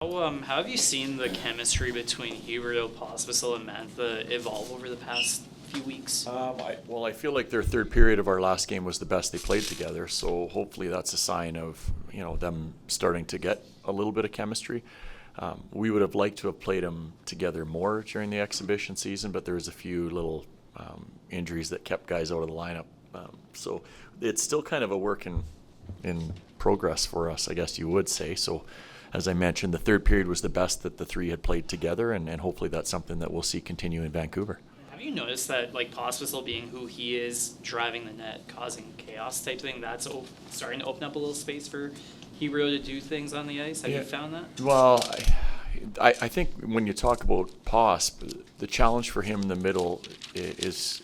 How have you seen the chemistry between Huberdeau, Pospisil, and Mantha evolve over the past few weeks? I feel like their third period of our last game was the best they played together. So hopefully that's a sign of them starting to get a little bit of chemistry. We would have liked to have played them together more during the exhibition season, but there was a few little injuries that kept guys out of the lineup. So it's still kind of a work in progress for us, I guess you would say. So as I mentioned, the third period was the best that the three had played together, and hopefully that's something that we'll see continue in Vancouver. Have you noticed that, like, Pospisil being who he is, driving the net, causing chaos type thing, that's starting to open up a little space for Huberdeau to do things on the ice? Have you found that? Well, I think when you talk about Posp, the challenge for him in the middle is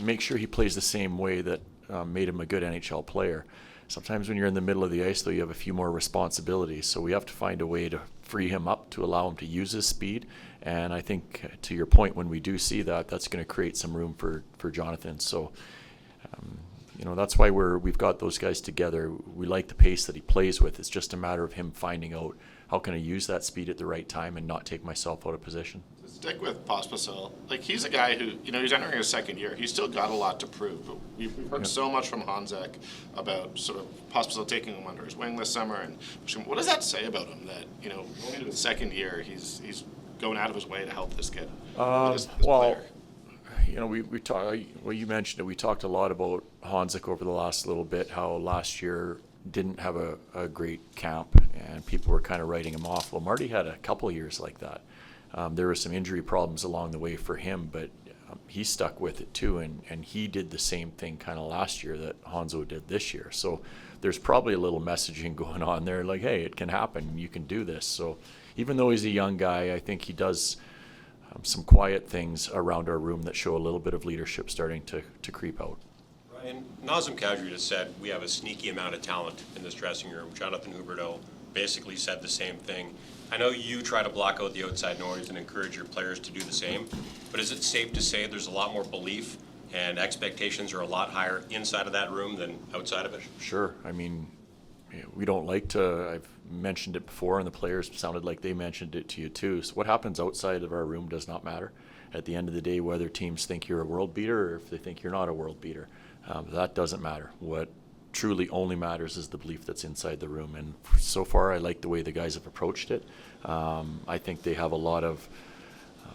make sure he plays the same way that made him a good NHL player. Sometimes when you're in the middle of the ice, though, you have a few more responsibilities. So we have to find a way to free him up to allow him to use his speed. And I think, to your point, when we do see that, that's going to create some room for Jonathan. So, that's why we've got those guys together. We like the pace that he plays with. It's just a matter of him finding out how can I use that speed at the right time and not take myself out of position. Stick with Pospisil. Like, he's a guy who, he's entering his second year. He's still got a lot to prove. But we've heard so much from Honzek about sort of Pospisil taking him under his wing this summer. And what does that say about him that, going into his second year, he's going out of his way to help this kid? This player? We talked. Well, you mentioned it. We talked a lot about Honzek over the last little bit. How last year didn't have a great camp, and people were kind of writing him off. Well, Marty had a couple of years like that. There were some injury problems along the way for him, but he stuck with it too, and he did the same thing kind of last year that Hanzo did this year. So there's probably a little messaging going on there, like, hey, it can happen. You can do this. So even though he's a young guy, I think he does some quiet things around our room that show a little bit of leadership starting to creep out. Ryan, Nazem Kadri just said we have a sneaky amount of talent in this dressing room. Jonathan Huberdeau basically said the same thing. I know you try to block out the outside noise and encourage your players to do the same, but is it safe to say there's a lot more belief and expectations are a lot higher inside of that room than outside of it? Sure. I mean, we don't like to, I've mentioned it before, and the players sounded like they mentioned it to you too. So what happens outside of our room does not matter. At the end of the day, whether teams think you're a world beater or if they think you're not a world beater, that doesn't matter. What truly only matters is the belief that's inside the room, and so far I like the way the guys have approached it. I think they have a lot of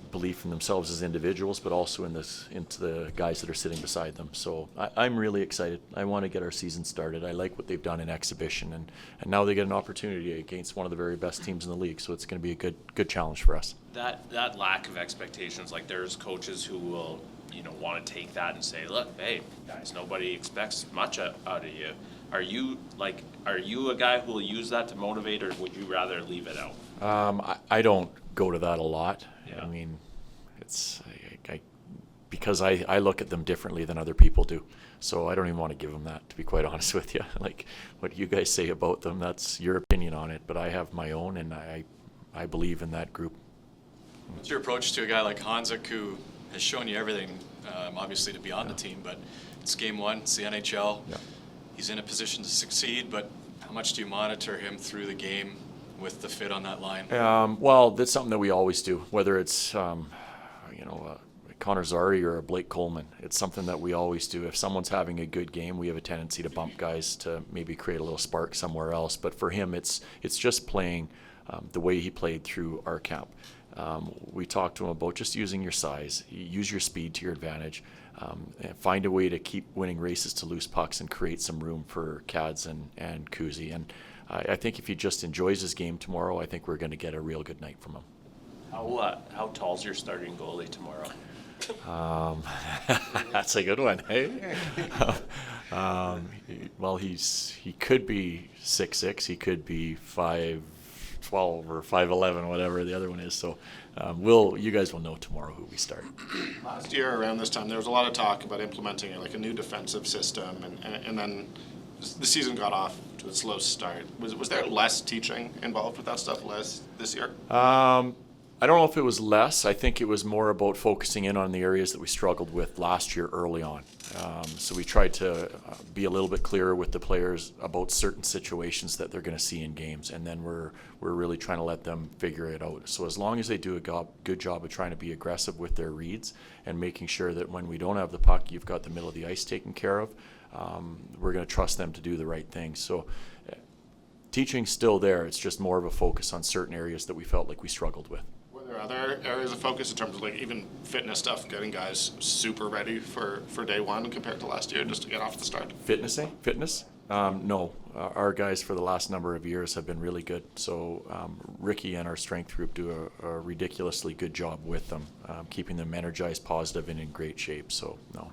belief in themselves as individuals, but also into the guys that are sitting beside them. So I'm really excited. I want to get our season started. I like what they've done in exhibition, and now they get an opportunity against one of the very best teams in the league, so it's going to be a good challenge for us. That lack of expectations, like, there's coaches who will want to take that and say, look, hey guys, nobody expects much out of you. Are you a guy who will use that to motivate, or would you rather leave it out? I don't go to that a lot. Yeah. I mean, it's because I look at them differently than other people do. So I don't even want to give them that, to be quite honest with you. Like, what you guys say about them, that's your opinion on it, but I have my own, and I believe in that group. What's your approach to a guy like Hanzek, who has shown you everything, obviously, to be on the team, but it's game one, it's the NHL. Yeah. He's in a position to succeed, but how much do you monitor him through the game with the fit on that line? Well, that's something that we always do, whether it's Connor Zary or Blake Coleman. It's something that we always do. If someone's having a good game, we have a tendency to bump guys to maybe create a little spark somewhere else. But for him, it's just playing the way he played through our camp. We talked to him about just using your size, use your speed to your advantage, and find a way to keep winning races to loose pucks and create some room for Cads and Kuzi. And I think if he just enjoys his game tomorrow, I think we're going to get a real good night from him. How tall's your starting goalie tomorrow? That's a good one. Hey? Well, he could be 6'6", he could be 5'12" or 5'11", whatever the other one is. So you guys will know tomorrow who we start. Last year around this time, there was a lot of talk about implementing a new defensive system, and then the season got off to a slow start. Was there less teaching involved with that stuff this year? I don't know if it was less. I think it was more about focusing in on the areas that we struggled with last year early on. So we tried to be a little bit clearer with the players about certain situations that they're going to see in games, and then we're really trying to let them figure it out. So as long as they do a good job of trying to be aggressive with their reads and making sure that when we don't have the puck, you've got the middle of the ice taken care of, we're going to trust them to do the right thing. So teaching's still there. It's just more of a focus on certain areas that we felt like we struggled with. Were there other areas of focus in terms of like even fitness stuff, getting guys super ready for day one compared to last year, just to get off the start? Fitness? No. Our guys for the last number of years have been really good. So Ricky and our strength group do a ridiculously good job with them, keeping them energized, positive, and in great shape. So no.